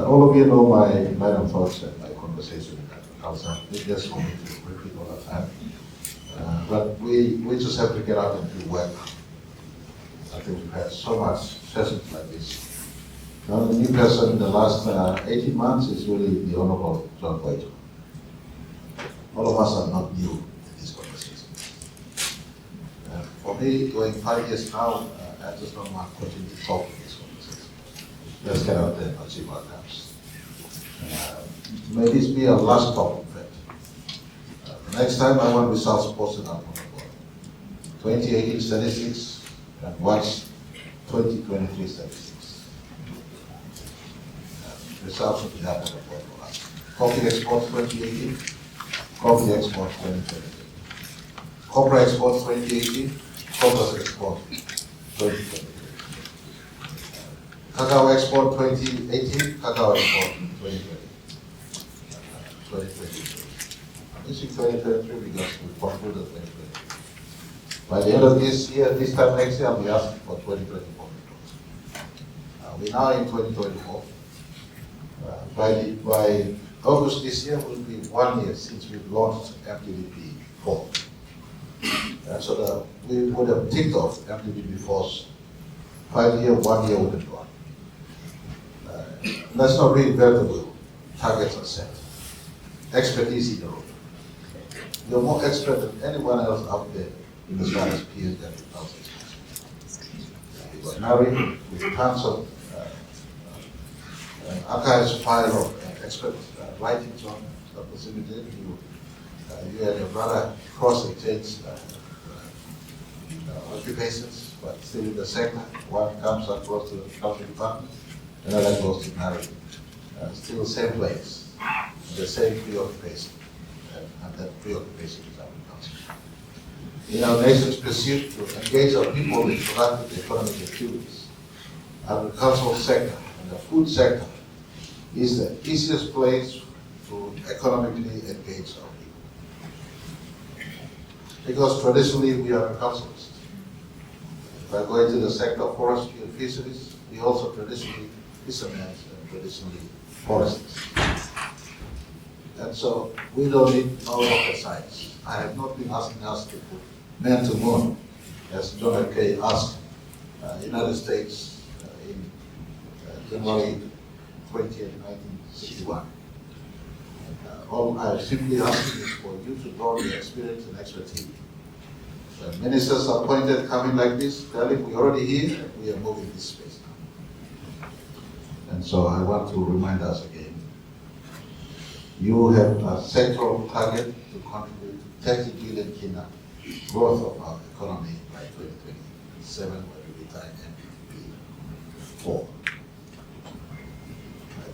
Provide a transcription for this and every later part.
all of you know my line of thoughts and my conversation with agriculture. It just for me to repeat all the time. But we just have to get out and do work. I think we've had so much sessions like this. Now, the new person in the last 18 months is really the Honorable John Boito. All of us are not new to these conversations. For me, going 5 years now, I just don't want to continue to talk in these conversations. Let's get out there and achieve our goals. May this be our last talk, in fact. The next time I want results posted up on the board. 2018 statistics and what's 2023 statistics. Results will be up on the board for us. Coffee export 2018, coffee export 2023. Copra export 2018, copra export 2023. Cacao export 2018, cacao export 2023. This is 2023 because we concluded 2023. By the end of this year, this time next year, I'll be asking for 2024 reports. We're now in 2024. By August this year will be 1 year since we've launched MTDP IV. So we would have ticked off MTDP IV's 5 year, 1 year would have gone. Let's not reinvent the wheel. Targets are set. Expertise in the room. You're more expert than anyone else out there in the far as PNG agriculture is concerned. You've got Marape with tons of archives file of expert writings on Dr. Sergie. You and your brother cross-exchange occupations, but still in the sector. One comes across to the Agriculture Department, another goes to Marape. Still the same place, the same preoccupation, and that preoccupation is agriculture. In our nation's pursuit to engage our people in productive economic activities, agricultural sector and the food sector is the easiest place to economically engage our people. Because traditionally we are agriculturists. If I go into the sector of forestry and fisheries, we also traditionally fishermen and traditionally foresters. And so we don't need no rocket science. I have not been asking us to put men to moon, as John F. Kennedy asked United States in January 20, 1961. All I am simply asking is for you to draw the experience and expertise. When ministers are appointed coming like this, telling we're already here, and we are moving this space now. And so I want to remind us again, you have a central target to contribute 30 billion kina growth of our economy by 2027 when we retire MTDP IV.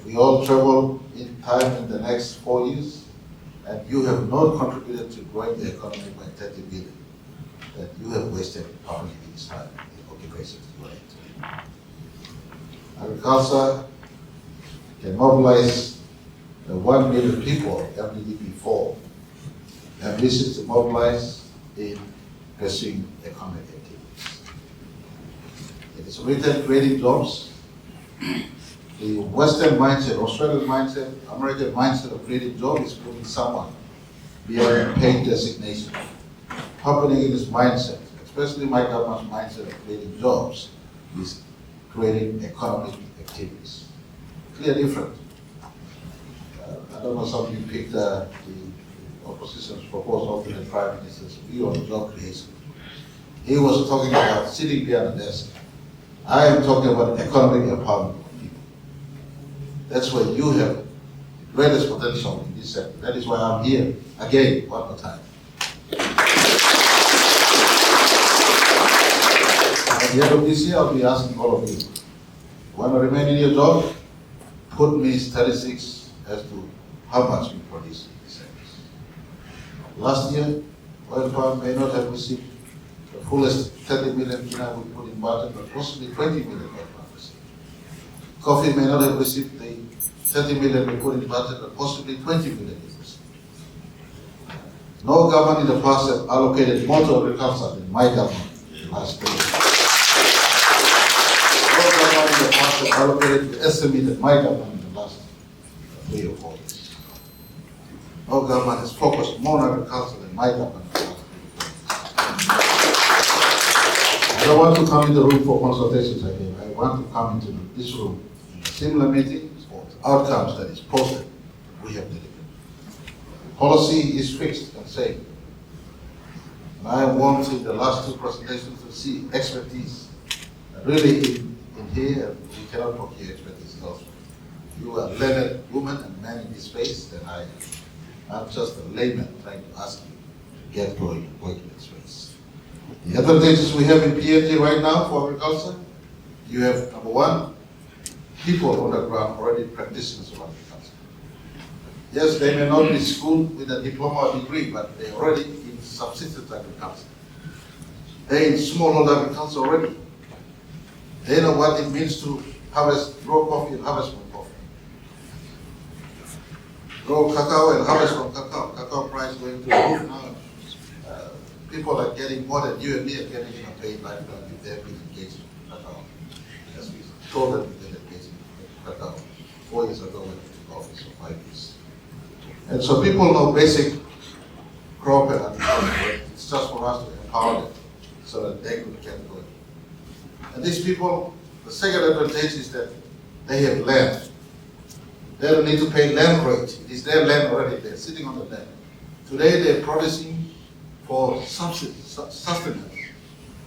We all travel in time in the next 4 years, and you have not contributed to growing the economy by 30 billion, that you have wasted how many years' time in occupations you are into. Agriculture can mobilize the 1 million people of MTDP IV and wishes to mobilize in pursuing economic activities. It is written creating jobs. The Western mindset, Australian mindset, American mindset of creating jobs is putting someone beyond a paid designation. Happening in this mindset, especially my government's mindset of creating jobs, is creating economic activities. Clear difference. I don't know, some of you picked the opposition's proposed alternate Prime Minister's view on job creation. He was talking about sitting behind the desk. I am talking about economic empowerment. That's where you have the greatest potential in this sector. That is why I'm here again, one more time. At the end of this year, I'll be asking all of you, want to remain in your job? Put me statistics as to how much we produce in this sector. Last year, oil palm may not have received the fullest 30 million kina we put in budget, but possibly 20 million oil palm received. Coffee may not have received the 30 million we put in budget, but possibly 20 million we received. No government in the past have allocated more to agriculture than my government in the last 3 years. No government in the past have allocated the SME than my government in the last 3 or 4 years. Our government is focused more on agriculture than my government. I don't want to come in the room for consultations again. I want to come into this room in a similar meeting for outcomes that is posted. We have delivered. Policy is fixed and safe. And I want in the last 2 presentations to see expertise. Really in here, we cannot procure expertise elsewhere. You are a learned woman and man in this space, then I am. I'm just a layman trying to ask you to get going and work in this space. The advantages we have in PNG right now for agriculture, you have, number 1, people on the ground already practitioners of agriculture. Yes, they may not be schooled with a diploma or degree, but they're already in subsistence agriculture. They're in smallholder agriculture already. They know what it means to harvest, grow coffee and harvest from coffee. Grow cacao and harvest from cacao. Cacao price going to the roof now. People are getting more than you and me are getting paid lifetime if they've been engaged in cacao. As we told them we get engaged in cacao 4 years ago when we took office, or 5 years. And so people know basic crop and agriculture. It's just for us to empower them so that they could get going. And these people, the second advantage is that they have land. They don't need to pay land rate. It is their land already. They're sitting on the land. Today they're producing for sustenance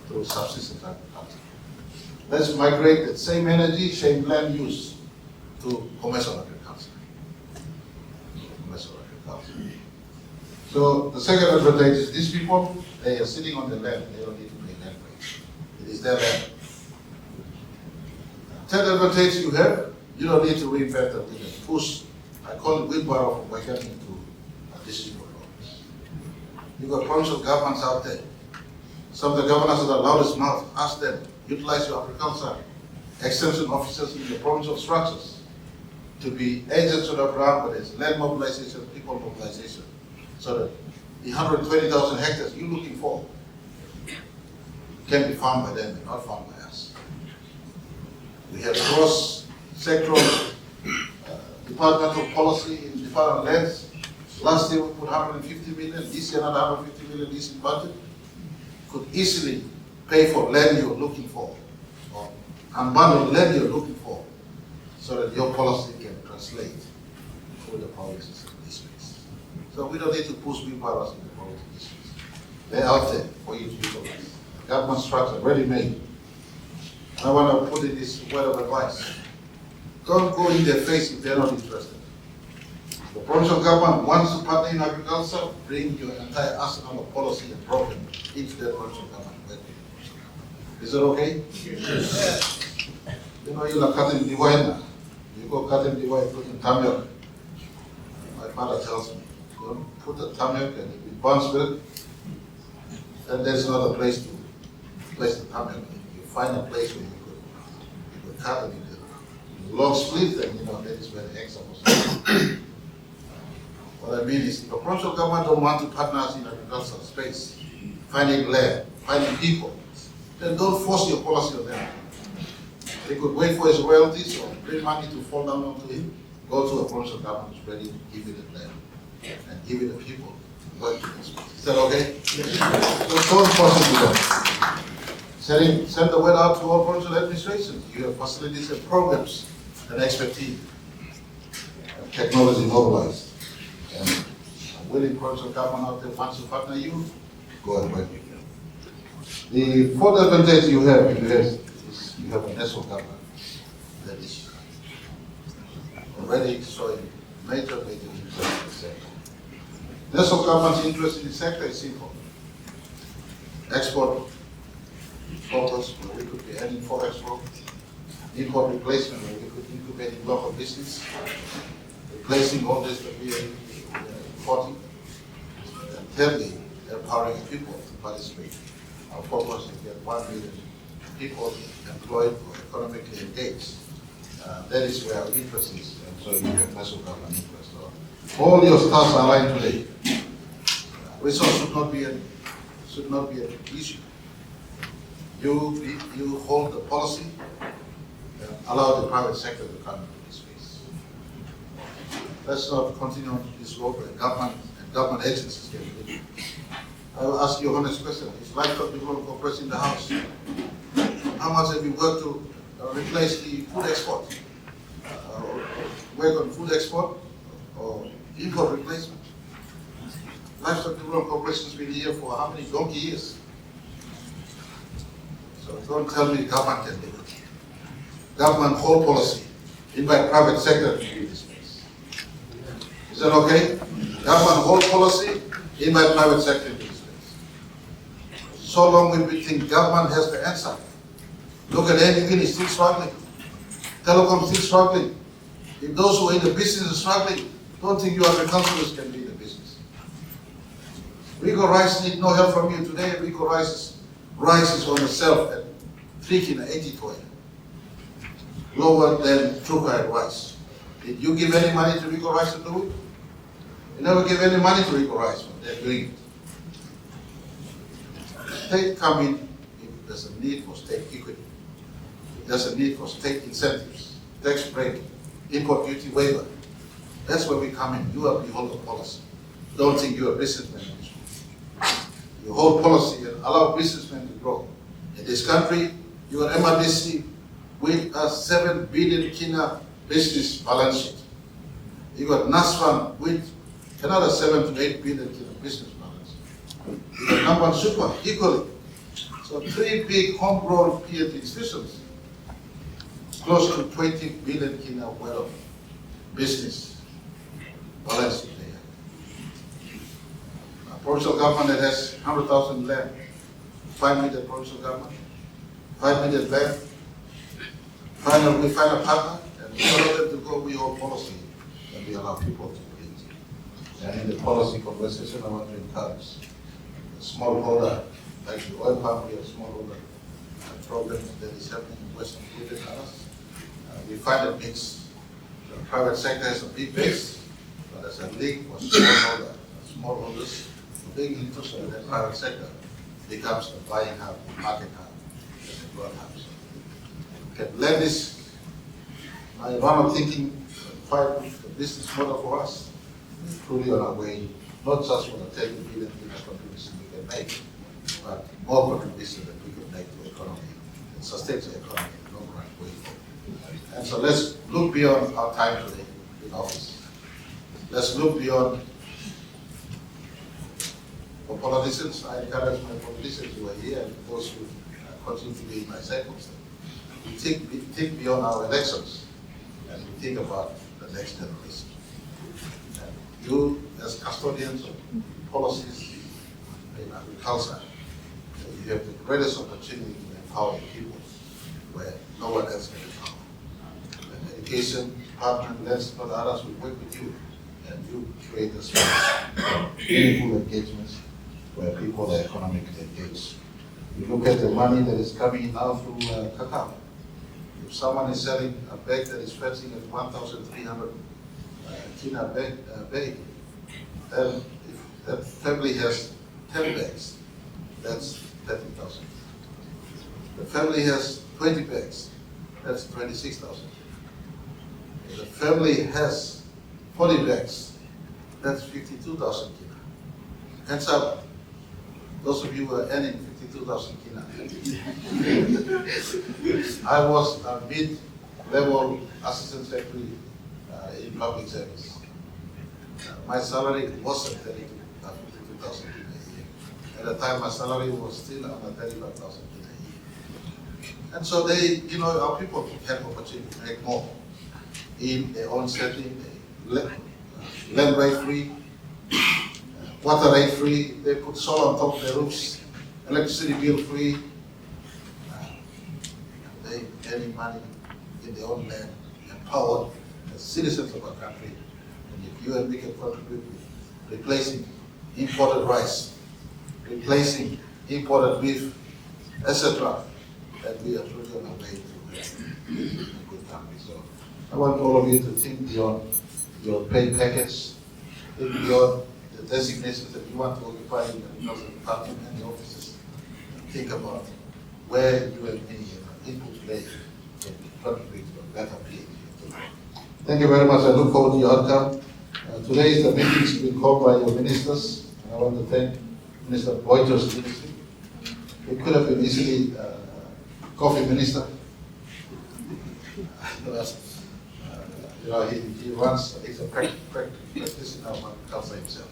through subsistence agriculture. Let's migrate that same energy, same land use to commercial agriculture. So the second advantage is these people, they are sitting on the land. They don't need to pay land rate. It is their land. Third advantage you have, you don't need to reinvent the wheel and push. I call it wheelbarrow from Waikani to a district office. You've got provincial governments out there. Some of the governors that are loudest mouth, ask them, utilize your agriculture extension officers in the provincial structures to be agents on the ground, whether it's land mobilization, people mobilization, so that the 120,000 hectares you're looking for can be farmed by them and not farmed by us. We have cross-sectoral departmental policy in department lands. Last year we put 150 million, this year another 150 million is in budget. Could easily pay for land you're looking for, or unbundle land you're looking for, so that your policy can translate through the provinces in this space. So we don't need to push wheelbarrows in the province in this space. They're out there for you to utilize. Government structure ready made. I want to put in this word of advice. Don't go in their face if they're not interested. The provincial government wants to partner in agriculture, bring your entire arsenal of policy and program into the provincial government. Is that okay? Yes. You know, you're cutting the wine. You go cutting the wine, put in tamilk. My father tells me, don't put the tamilk and if it burns milk, then there's not a place to place the tamilk. You find a place where you could cut it into long split, and you know, that is where the eggs are supposed to be. What I mean is, if the provincial government don't want to partner us in agricultural space, finding land, finding people, then don't force your policy on them. They could wait for his royalties or bring money to fall down onto him, go to a provincial government who's ready to give it the land and give it the people to work in this space. Is that okay? Yes. So don't force it to them. Send the word out to all provincial administrations. You have facilities and programs and expertise and technology mobilized. And a willing provincial government out there wants to partner you, go and work with them. The fourth advantage you have is you have a national government that is already showing major interest in the sector. National government's interest in the sector is simple. Export focus, where we could be adding for export. Import replacement, where we could incubate local business. Replacing all this that we are importing. And thirdly, empowering people to participate. Our focus is to get 1 million people employed or economically engaged. That is where our interest is, and so you have national government interest. So all your stars are aligned today. Resource should not be an issue. You hold the policy and allow the private sector to come into this space. let's not continue on this road where government and government agencies can do it. I will ask you a honest question. Is Livestock Development Corporation in the House? How much have you worked to replace the food export? Work on food export or import replacement? Livestock Development Corporation has been here for how many donkey years? So don't tell me government can do it. Government whole policy, invite private sector to do this place. Is that okay? Government whole policy, invite private sector to do this place. So long will we think government has the answer. Look at anything, is still struggling. Telecom still struggling. If those who are in the business are struggling, don't think you agriculturists can be in the business. Rico Rice need no help from you today. Rico Rice is on the shelf at 3 kina 80 toy. Lower than Trukai rice. Did you give any money to Rico Rice to do it? You never give any money to Rico Rice, but they're doing it. State come in if there's a need for state equity. If there's a need for state incentives, tax break, import duty waiver. That's where we come in. You are the holder policy. Don't think you're a businessman. You hold policy and allow businessmen to grow. In this country, you are MRDC with a 7 billion kina business balance sheet. You got NASFAM with another 7 to 8 billion kina business balance sheet. You got Namban Super equally. So 3 big homegrown PNG institutions, close to 20 billion kina worth of business balance sheet there. A provincial government that has 100,000 land, 5 million provincial government, 5 million land. We find a partner and we allow them to go. We hold policy and we allow people to lead. And in the policy conversation, I want to encourage the smallholder, like the oil palm, we have smallholder program that is happening in Western Food and others. We find a mix. The private sector has a big base, but there's a link for smallholders being into so that private sector becomes the buying hub, market hub, and the growth hub. Okay, let this, my run of thinking, fight the business model for us. We're truly on our way, not just for the 10 billion contribution we can make, but more contribution that we can make to the economy and sustain the economy in the long run way forward. And so let's look beyond our time today in office. Let's look beyond. For politicians, I encourage my politicians who are here and those who continue to be in my circles. We think beyond our elections and we think about the next generation. And you, as custodians of policies in agriculture, you have the greatest opportunity to empower people where no one else can empower. And education, department, let's not others will work with you and you create a space for meaningful engagements where people are economically engaged. You look at the money that is coming in now through cacao. If someone is selling a bag that is fetching at 1,300 kina bag, then if that family has 10 bags, that's 30,000. The family has 20 bags, that's 26,000. If the family has 40 bags, that's 52,000 kina. Hands up, those of you who are earning 52,000 kina. I was a mid-level assistant secretary in public service. My salary wasn't 52,000 kina a year. At the time, my salary was still under 35,000 kina a year. And so they, our people had opportunity to make more in their own setting, land rate free, water rate free, they put solar on top of their roofs, electricity bill free, they earning money in their own land, empowered as citizens of our country. And if you and me can contribute with replacing imported rice, replacing imported beef, etc., then we are truly on our way to a good country. So I want all of you to think beyond your pay package, think beyond the designations that you want to occupy in the Agriculture Department and the offices. Think about where you and me input play can contribute to a better PNG. Thank you very much. I look forward to your outcome. Today the meeting has been called by your ministers, and I want to thank Minister Boito's leadership. It could have been easily coffee minister. He runs, he's a practice in our agriculture himself.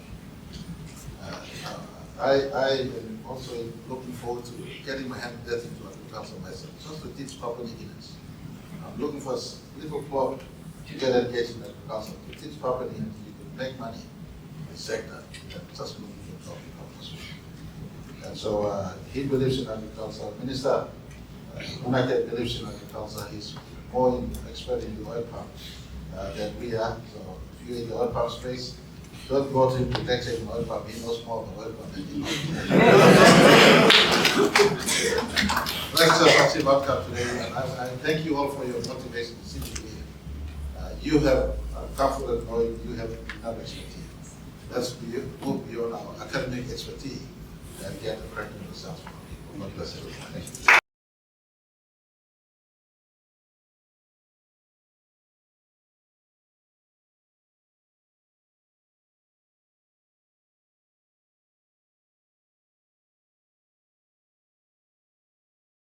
I am also looking forward to getting my hand dirty to agriculture myself, just to teach proper ignorance. I'm looking for a little club to get engaged in agriculture, to teach proper ignorance. You can make money in the sector, just looking for coffee. And so he believes in agriculture. Minister Maneke believes in agriculture. He's more expert in the oil palm than we are. So if you're in the oil palm space, don't go to him to lecture in oil palm. He knows more about oil palm than you know. Thanks so much for welcome today. And I thank you all for your motivation to sit here. You have confidence knowing you have enough expertise. Let's move beyond our academic expertise and get the practical results from people. God bless everyone. Thank you.